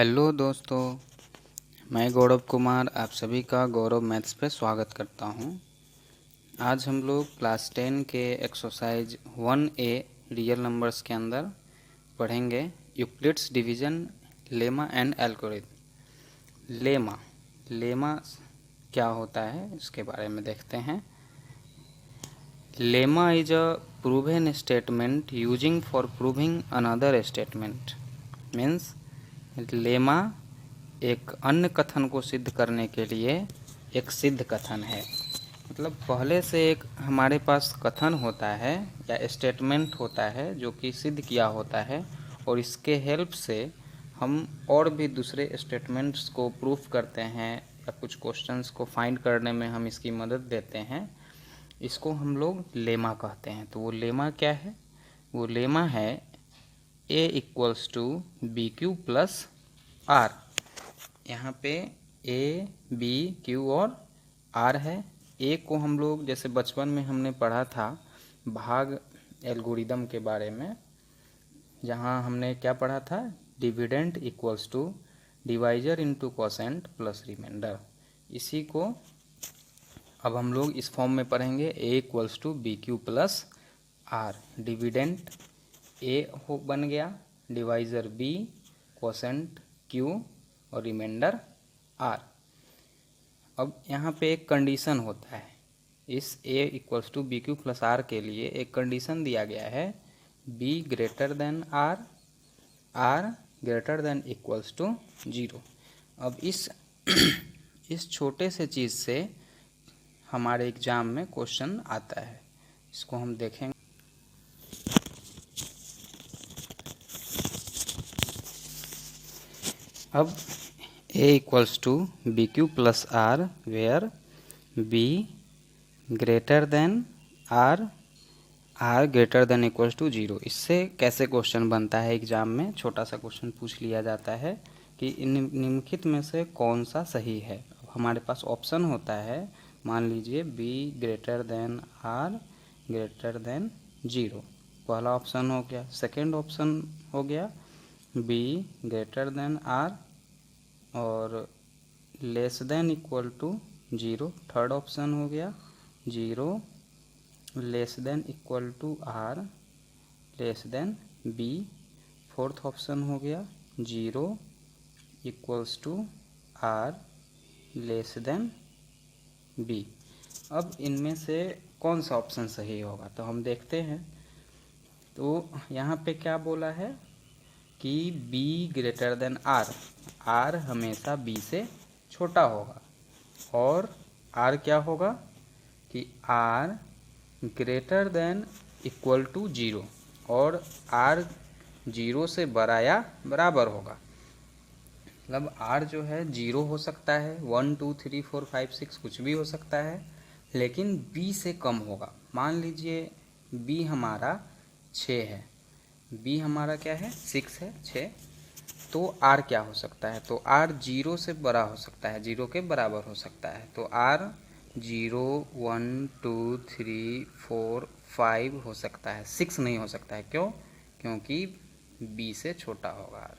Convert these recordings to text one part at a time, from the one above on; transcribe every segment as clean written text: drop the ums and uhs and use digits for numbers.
Hello दोस्तों, मैं गौरव कुमार आप सभी का गौरव मैथ्स पे स्वागत करता हूँ। आज हम लोग क्लास 10 के एक्सरसाइज 1A रियल नंबर्स के अंदर पढ़ेंगे Euclid's division lemma and algorithm. Lemma क्या होता है इसके बारे में देखते हैं। Lemma is a proven statement using for proving another statement. Means lemma एक अन्य कथन को सिद्ध करने के लिए एक सिद्ध कथन है। मतलब पहले से एक हमारे पास कथन होता है या स्टेटमेंट होता है जो कि सिद्ध किया होता है, और इसके हेल्प से हम और भी दूसरे स्टेटमेंट्स को प्रूफ करते हैं या कुछ क्वेश्चंस को फाइंड करने में हम इसकी मदद देते हैं। इसको हम लोग लेमा कहते हैं। तो वो लेमा क्या है? वो लेमा है A equals to b q plus r. यहाँ पे A, B, Q और R है। A को हम लोग जैसे बचपन में हमने पढ़ा था भाग एल्गोरिदम के बारे में, जहाँ हमने क्या पढ़ा था, dividend equals to divisor into quotient plus remainder. इसी को अब हम लोग इस फॉर्म में पढ़ेंगे A equals to b q plus r. Dividend A हो बन गया, डिवाइजर B, कोसेंट Q और रिमाइंडर R। अब यहाँ पे एक कंडीशन होता है, इस A equals to b q plus r के लिए एक कंडीशन दिया गया है, B greater than R, R greater than equals to 0। अब इस छोटे से चीज़ से हमारे एग्जाम में क्वेश्चन आता है। इसको हम देखेंगे। अब A equals to b q plus r where B greater than R, R greater than equals to 0। इससे कैसे क्वेश्चन बनता है एग्जाम में? छोटा सा क्वेश्चन पूछ लिया जाता है कि निम्नलिखित में से कौन सा सही है। अब हमारे पास ऑप्शन होता है, मान लीजिए B greater than R greater then 0, पहला ऑप्शन हो गया। सेकेंड ऑप्शन हो गया B ग्रेटर देन R और less than equal to 0। Third option हो गया 0 less than equal to R less than B। Fourth option हो गया 0 equals to R less than B। अब इनमें से कौन सा ऑप्शन सही होगा तो हम देखते हैं। तो यहाँ पे क्या बोला है कि B greater than R, R हमेशा B से छोटा होगा, और R क्या होगा कि R greater than equal to 0, और R 0 से बड़ा या बराबर होगा। मतलब R जो है 0 हो सकता है, 1 2 3 4 5 6 कुछ भी हो सकता है, लेकिन B से कम होगा। मान लीजिए B हमारा 6 है, B हमारा क्या है 6 है 6, तो R क्या हो सकता है? तो R 0 से बड़ा हो सकता है, 0 के बराबर हो सकता है। तो R 0 1 2 3 4 5 हो सकता है, 6 नहीं हो सकता है। क्यों? क्योंकि B से छोटा होगा R।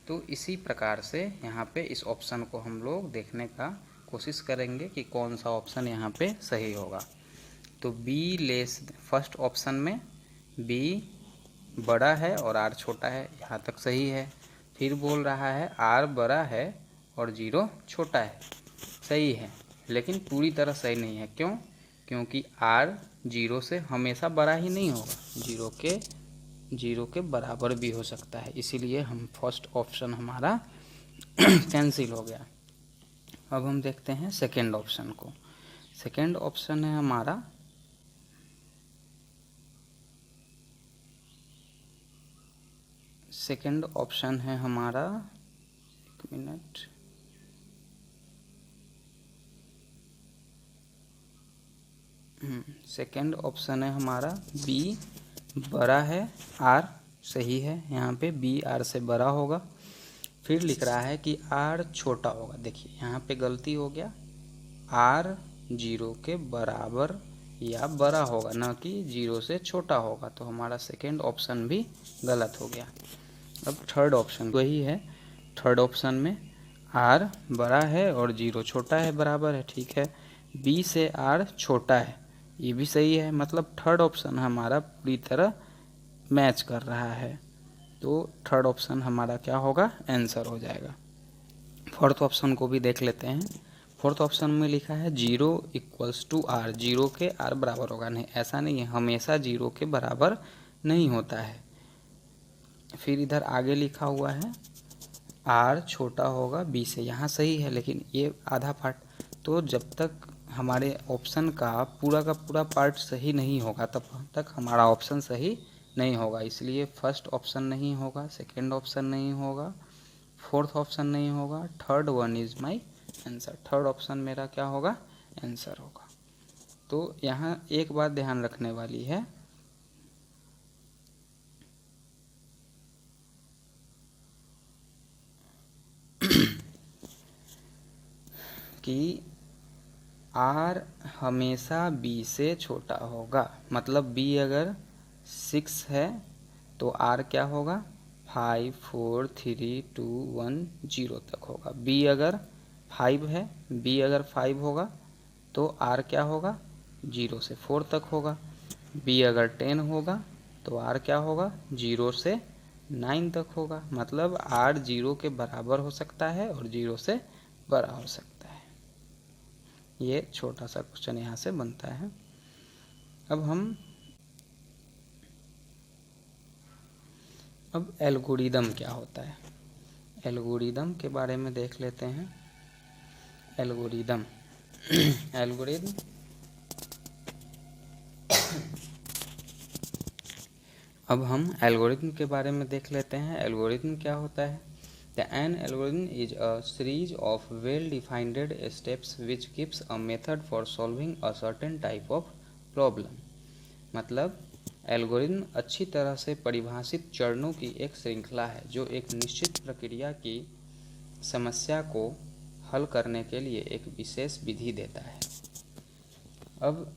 तो इसी प्रकार से यहाँ पे इस ऑप्शन को हम लोग देखने का कोशिश करेंगे कि कौन सा ऑप्शन यहाँ पे सही होगा। तो B लेस, फर्स्ट ऑप्शन में B बड़ा है और R छोटा है, यहाँ तक सही है। फिर बोल रहा है R बड़ा है और 0 छोटा है, सही है, लेकिन पूरी तरह सही नहीं है। क्यों? क्योंकि R 0 से हमेशा बड़ा ही नहीं होगा, 0 के बराबर भी हो सकता है। इसीलिए हम फर्स्ट ऑप्शन हमारा कैंसिल हो गया। अब हम देखते हैं सेकेंड ऑप्शन को। सेकेंड ऑप्शन है हमारा सेकेंड ऑप्शन है हमारा, एक मिनट, सेकेंड ऑप्शन है हमारा B बड़ा है R, सही है। यहाँ पे B R से बड़ा होगा। फिर लिख रहा है कि R छोटा होगा। देखिए यहाँ पे गलती हो गया, R 0 के बराबर या बड़ा होगा, ना कि 0 से छोटा होगा। तो हमारा सेकेंड ऑप्शन भी गलत हो गया। अब थर्ड ऑप्शन वही है थर्ड ऑप्शन में आर बड़ा है और 0 छोटा है, बराबर है, ठीक है। बी से आर छोटा है, ये भी सही है, मतलब थर्ड ऑप्शन हमारा पूरी तरह मैच कर रहा है, तो थर्ड ऑप्शन हमारा क्या होगा, आंसर हो जाएगा। फोर्थ ऑप्शन को भी देख लेते हैं। फोर्थ ऑप्शन में लिखा है 0 इक्वल्स टू आर, 0 के आर बराबर होगा, नहीं ऐसा नहीं है, हमेशा 0 के बराबर नहीं होता है। फिर इधर आगे लिखा हुआ है आर छोटा होगा बी से, यहाँ सही है, लेकिन ये आधा पार्ट, तो जब तक हमारे ऑप्शन का पूरा पार्ट सही नहीं होगा तब तक हमारा ऑप्शन सही नहीं होगा, इसलिए फर्स्ट ऑप्शन नहीं होगा, सेकेंड ऑप्शन नहीं होगा, फोर्थ ऑप्शन नहीं होगा, third one is my answer, third option मेरा क्या होगा, आंसर होगा। तो यहाँ एक बात ध्यान रखने वाली है कि आर हमेशा बी से छोटा होगा, मतलब बी अगर 6 है तो आर क्या होगा, 5 4 3 2 1 0 तक होगा। बी अगर 5 है, बी अगर 5 होगा तो आर क्या होगा, 0 से 4 तक होगा। बी अगर 10 होगा तो आर क्या होगा, 0 से 9 तक होगा, मतलब आर 0 के बराबर हो सकता है और 0 से बड़ा हो सकता है। ये छोटा सा क्वेश्चन यहाँ से बनता है। अब एल्गोरिदम क्या होता है, एल्गोरिदम के बारे में देख लेते हैं। एल्गोरिदम एल्गोरिदम अब हम एल्गोरिदम के बारे में देख लेते हैं। एल्गोरिदम क्या होता है, N algorithm is a series of well defined steps which gives a method for solving a certain type of problem, मतलब एल्गोरिदम अच्छी तरह से परिभाषित चरणों की एक श्रृंखला है जो एक निश्चित प्रक्रिया की समस्या को हल करने के लिए एक विशेष विधि देता है। अब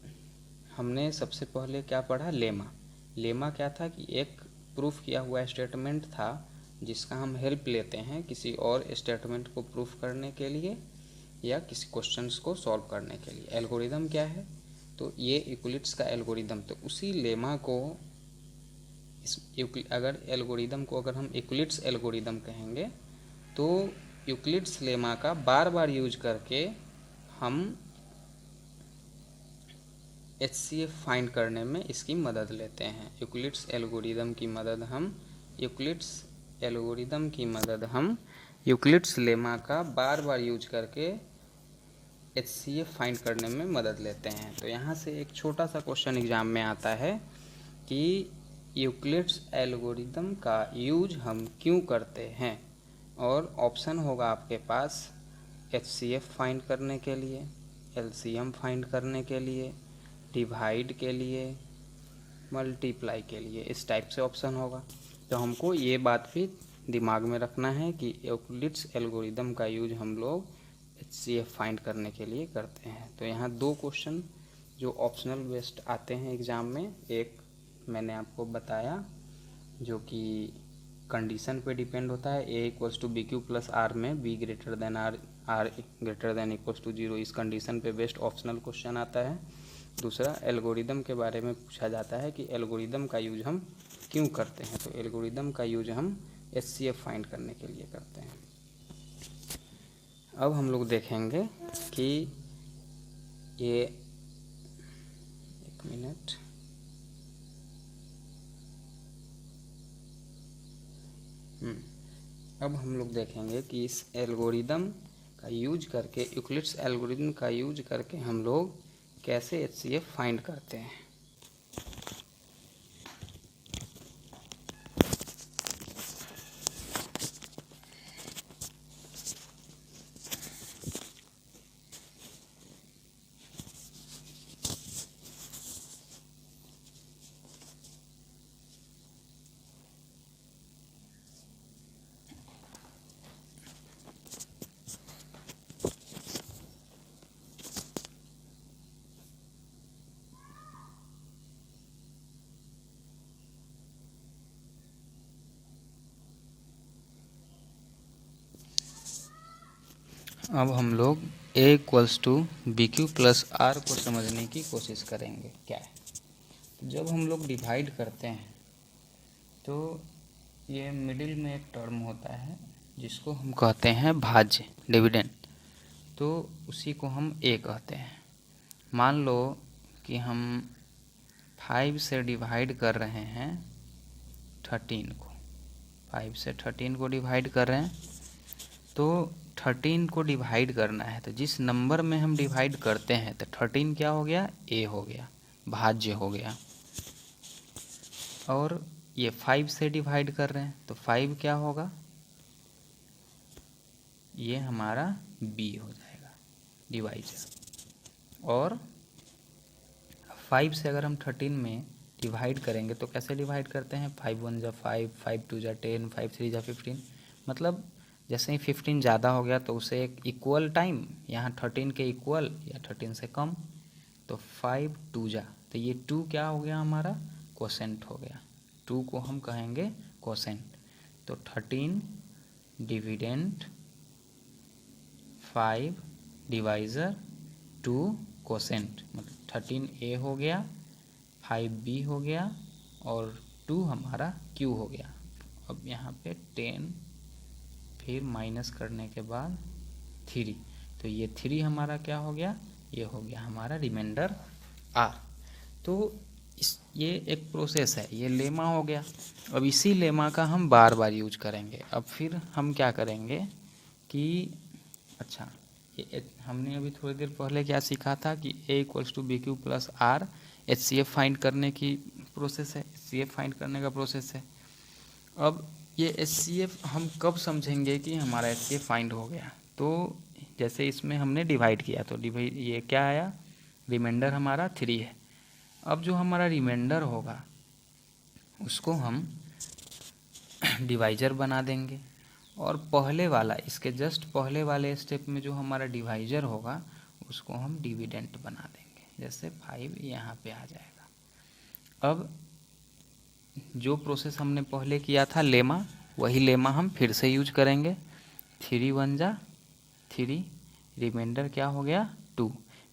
हमने सबसे पहले क्या पढ़ा, लेमा। लेमा क्या था कि एक प्रूफ किया हुआ स्टेटमेंट था जिसका हम हेल्प लेते हैं किसी और स्टेटमेंट को प्रूफ करने के लिए या किसी क्वेश्चंस को सॉल्व करने के लिए। एल्गोरिदम क्या है, तो ये यूक्लिड्स का एल्गोरिदम, तो उसी लेमा को अगर एल्गोरिदम को अगर हम यूक्लिड्स एल्गोरिदम कहेंगे तो यूक्लिड्स लेमा का बार बार यूज करके हम HCF फाइंड करने में इसकी मदद लेते हैं। यूक्लिड्स एल्गोरिदम की मदद हम यूक्लिड्स लेमा का बार बार यूज करके HCF फाइंड करने में मदद लेते हैं। तो यहाँ से एक छोटा सा क्वेश्चन एग्जाम में आता है कि यूक्लिड्स एल्गोरिदम का यूज हम क्यों करते हैं, और ऑप्शन होगा आपके पास HCF फाइंड करने के लिए, LCM फाइंड करने के लिए, डिवाइड के लिए, मल्टीप्लाई के लिए, इस टाइप से ऑप्शन होगा। तो हमको ये बात भी दिमाग में रखना है कि यूक्लिड्स एल्गोरिदम का यूज हम लोग HCF फाइंड करने के लिए करते हैं। तो यहाँ दो क्वेश्चन जो ऑप्शनल बेस्ड आते हैं एग्ज़ाम में, एक मैंने आपको बताया जो कि कंडीशन पे डिपेंड होता है, A equals to BQ plus R में B greater than R greater than equals to 0, इस कंडीशन पे बेस्ड ऑप्शनल क्वेश्चन आता है। दूसरा एल्गोरिदम के बारे में पूछा जाता है कि एल्गोरिदम का यूज हम क्यों करते हैं, तो एल्गोरिदम का यूज हम HCF फाइंड करने के लिए करते हैं। अब हम लोग देखेंगे कि ये एक मिनट अब हम लोग देखेंगे कि इस एल्गोरिदम का यूज करके, यूक्लिड्स एल्गोरिदम का यूज करके हम लोग कैसे HCF फाइंड करते हैं। अब हम लोग a equals to b q plus r को समझने की कोशिश करेंगे क्या है। तो जब हम लोग डिवाइड करते हैं तो ये मिडिल में एक टर्म होता है जिसको हम कहते हैं भाज्य, डिविडेंड। तो उसी को हम a कहते हैं। मान लो कि हम 5 से डिवाइड कर रहे हैं 13 को, 5 से 13 को डिवाइड कर रहे हैं। तो 13 को डिवाइड करना है तो जिस नंबर में हम डिवाइड करते हैं तो 13 क्या हो गया, a हो गया, भाज्य हो गया। और ये 5 से डिवाइड कर रहे हैं तो 5 क्या होगा, ये हमारा b हो जाएगा, डिवाइजर। और 5 से अगर हम 13 में डिवाइड करेंगे तो कैसे डिवाइड करते हैं, 5 1 जा 5, 5 2 जा 10, 5 3 जा 15। मतलब जैसे ही 15 ज़्यादा हो गया तो उसे एक इक्वल टाइम, यहाँ 13 के इक्वल या 13 से कम, तो 5 2 जा, तो ये 2 क्या हो गया हमारा, कोसेंट हो गया। 2 को हम कहेंगे कोसेंट। तो 13 डिविडेंट 5 डिवाइज़र 2 कोसेंट, मतलब 13a हो गया, 5b हो गया और 2 हमारा q हो गया। अब यहाँ पे 10 फिर माइनस करने के बाद 3, तो ये 3 हमारा क्या हो गया, ये हो गया हमारा रिमाइंडर r। तो ये एक प्रोसेस है, ये लेमा हो गया। अब इसी लेमा का हम बार बार यूज करेंगे। अब फिर हम क्या करेंगे कि अच्छा, ये हमने अभी थोड़ी देर पहले क्या सीखा था कि a equals to b q plus r HCF find करने की प्रोसेस है, HCF फाइंड करने का प्रोसेस है। अब ये HCF हम कब समझेंगे कि हमारा HCF फाइंड हो गया, तो जैसे इसमें हमने डिवाइड किया तो डिवाइड ये क्या आया, रिमाइंडर हमारा 3 है। अब जो हमारा रिमाइंडर होगा उसको हम डिवाइजर बना देंगे और पहले वाला, इसके जस्ट पहले वाले स्टेप में जो हमारा डिवाइजर होगा उसको हम डिविडेंट बना देंगे। जैसे 5 यहाँ पे आ जाएगा। अब जो प्रोसेस हमने पहले किया था लेमा, वही लेमा हम फिर से यूज करेंगे। 3 1 जा 3, रिमाइंडर क्या हो गया 2,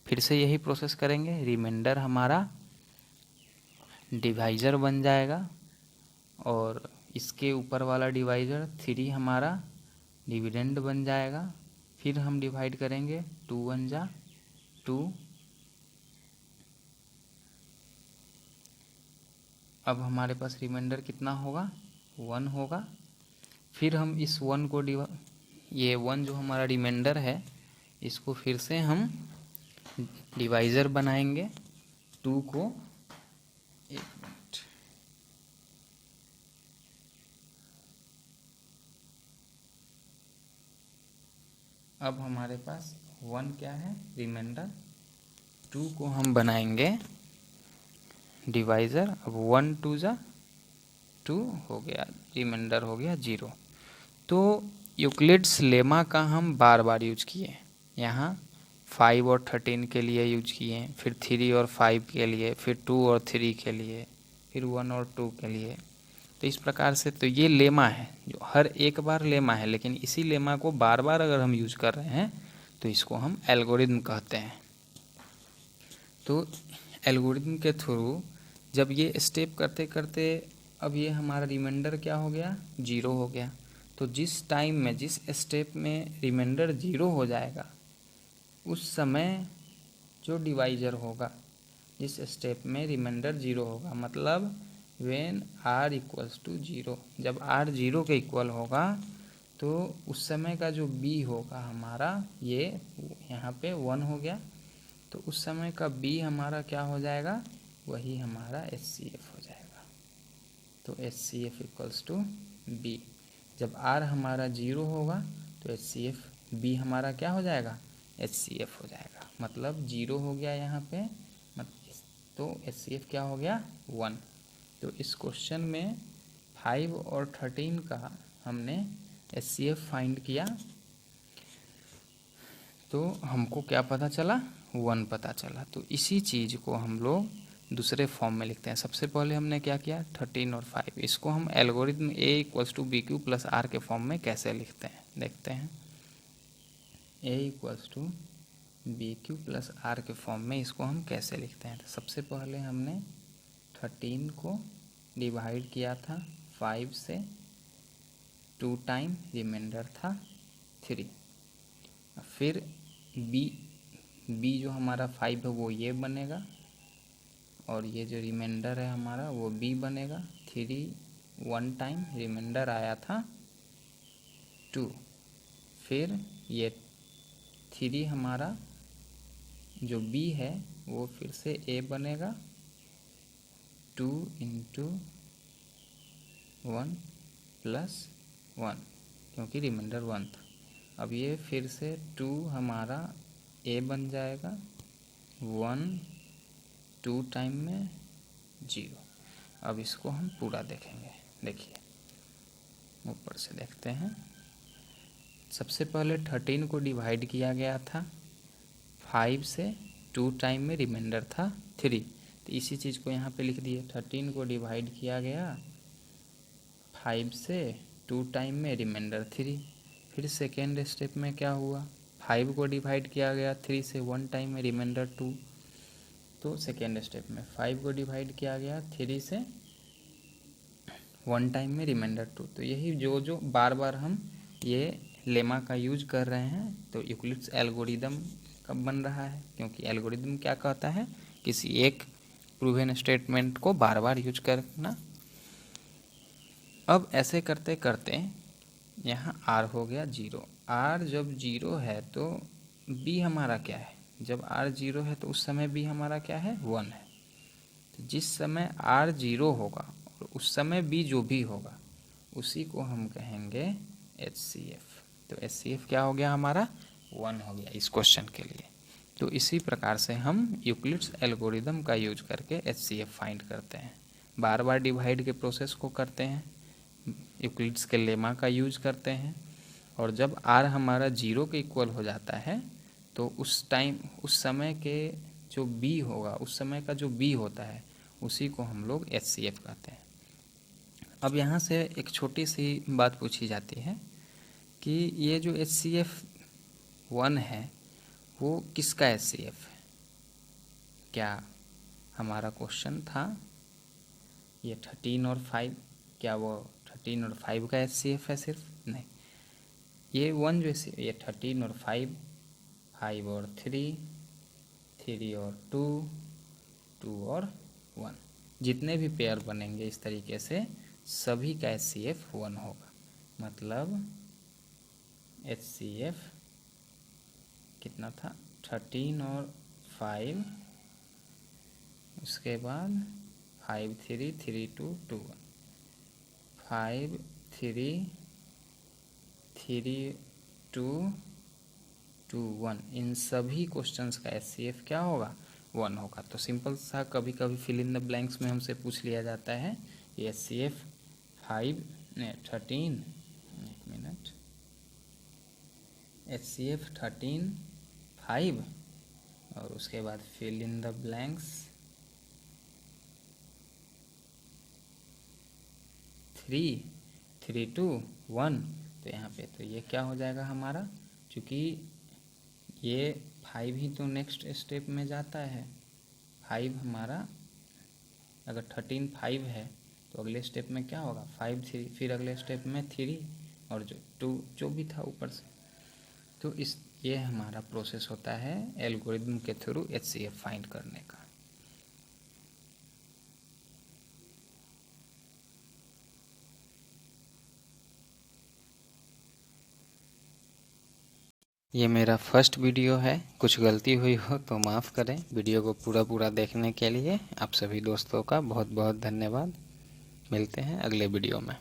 फिर से यही प्रोसेस करेंगे, रिमाइंडर हमारा डिवाइजर बन जाएगा और इसके ऊपर वाला डिवाइजर 3 हमारा डिविडेंड बन जाएगा। फिर हम डिवाइड करेंगे, 2 1 जा 2, अब हमारे पास रिमाइंडर कितना होगा, 1 होगा। फिर हम इस 1 को ये 1 जो हमारा रिमाइंडर है इसको फिर से हम डिवाइजर बनाएंगे 2 को। एक मिनट, अब हमारे पास 1 क्या है, रिमाइंडर, 2 को हम बनाएंगे डिवाइज़र। अब 1 2 जा 2 हो गया, रिमाइंडर हो गया 0। तो यूक्लिड्स लेमा का हम बार बार यूज किए, यहाँ 5 और 13 के लिए यूज किए, फिर 3 और 5 के लिए, फिर 2 और 3 के लिए, फिर 1 और 2 के लिए। तो इस प्रकार से तो ये लेमा है, जो हर एक बार लेमा है, लेकिन इसी लेमा को बार बार अगर हम यूज कर रहे हैं तो इसको हम एल्गोरिदम कहते हैं। तो एल्गोरिदम के थ्रू जब ये स्टेप करते करते अब ये हमारा रिमाइंडर क्या हो गया, 0 हो गया। तो जिस टाइम में, जिस स्टेप में रिमाइंडर 0 हो जाएगा उस समय जो डिवाइजर होगा, जिस स्टेप में रिमाइंडर 0 होगा, मतलब व्हेन r इक्वल्स टू 0, जब r 0 के इक्वल होगा तो उस समय का जो b होगा हमारा, ये यहाँ पे 1 हो गया, तो उस समय का b हमारा क्या हो जाएगा, वही हमारा HCF हो जाएगा। तो HCF इक्वल्स टू b। जब r हमारा 0 होगा तो HCF b हमारा क्या हो जाएगा, HCF हो जाएगा, मतलब 0 हो गया यहाँ पे, तो HCF क्या हो गया 1। तो इस क्वेश्चन में 5 और 13 का हमने HCF फाइंड किया तो हमको क्या पता चला, 1 पता चला। तो इसी चीज़ को हम लोग दूसरे फॉर्म में लिखते हैं। सबसे पहले हमने क्या किया, 13 और 5, इसको हम algorithm a equals to b q plus r के फॉर्म में कैसे लिखते हैं देखते हैं। A equals to b q plus r के फॉर्म में इसको हम कैसे लिखते हैं। तो सबसे पहले हमने 13 को डिवाइड किया था 5 से, 2 टाइम रिमाइंडर था 3। फिर बी जो हमारा 5 है वो ये बनेगा, और ये जो रिमाइंडर है हमारा वो बी बनेगा। 3 1 टाइम रिमाइंडर आया था 2। फिर ये 3 हमारा जो बी है वो फिर से ए बनेगा 2 इंटू 1 प्लस 1, क्योंकि रिमाइंडर 1 था। अब ये फिर से 2 हमारा ए बन जाएगा 1 2 टाइम में 0। अब इसको हम पूरा देखेंगे। देखिए ऊपर से देखते हैं। सबसे पहले 13 को डिवाइड किया गया था 5 से, 2 टाइम में रिमाइंडर था 3। तो इसी चीज़ को यहाँ पे लिख दिए। 13 को डिवाइड किया गया 5 से, 2 टाइम में रिमाइंडर 3। फिर सेकेंड स्टेप में क्या हुआ, 5 को डिवाइड किया गया 3 से, 1 टाइम में रिमाइंडर 2। तो सेकेंड स्टेप में 5 को डिवाइड किया गया 3 से, 1 टाइम में रिमाइंडर 2। तो यही जो बार बार हम ये लेमा का यूज कर रहे हैं। तो यूक्लिड्स एल्गोरिदम कब बन रहा है, क्योंकि एल्गोरिदम क्या कहता है, किसी एक प्रूवन स्टेटमेंट को बार बार यूज करना। अब ऐसे करते करते यहाँ r हो गया 0। r जब 0 है तो b हमारा क्या है, जब r 0 है तो उस समय b हमारा क्या है, 1 है। तो जिस समय r 0 होगा और उस समय b जो भी होगा उसी को हम कहेंगे HCF। तो HCF क्या हो गया हमारा, 1 हो गया इस क्वेश्चन के लिए। तो इसी प्रकार से हम यूक्लिड्स एल्गोरिदम का यूज करके HCF फाइंड करते हैं। बार बार डिवाइड के प्रोसेस को करते हैं, यूक्लिड्स के लेमा का यूज करते हैं, और जब r हमारा 0 के इक्वल हो जाता है तो उस समय के जो b होगा, उस समय का जो b होता है उसी को हम लोग HCF कहते हैं। अब यहाँ से एक छोटी सी बात पूछी जाती है कि ये जो HCF 1 है वो किसका HCF है। क्या हमारा क्वेश्चन था ये 13 और 5, क्या वो 13 और 5 का HCF है सिर्फ, नहीं। ये 1 जो ये 13 और 5, 5 और 3, 3 और 2, 2 और 1, जितने भी पेयर बनेंगे इस तरीके से सभी का HCF 1 होगा। मतलब HCF कितना था, 13 और 5, उसके बाद 5 3 3 2 2 1, 5 3 3 2 2 1, इन सभी क्वेश्चंस का HCF क्या होगा, 1 होगा। तो सिंपल सा कभी कभी फिल इन द ब्लैंक्स में हमसे पूछ लिया जाता है ये HCF 13, एक मिनट, HCF 13 5 और उसके बाद फिल इन द ब्लैंक्स 3 3 2 1। तो यहाँ पे तो ये क्या हो जाएगा हमारा, क्योंकि ये 5 ही तो नेक्स्ट स्टेप में जाता है। 5 हमारा अगर 13 5 है तो अगले स्टेप में क्या होगा, 5 3, फिर अगले स्टेप में 3 और जो 2 जो भी था ऊपर से। तो ये हमारा प्रोसेस होता है एल्गोरिदम के थ्रू HCF फाइंड करने का। ये मेरा फर्स्ट वीडियो है, कुछ गलती हुई हो तो माफ़ करें। वीडियो को पूरा देखने के लिए आप सभी दोस्तों का बहुत बहुत धन्यवाद। मिलते हैं अगले वीडियो में।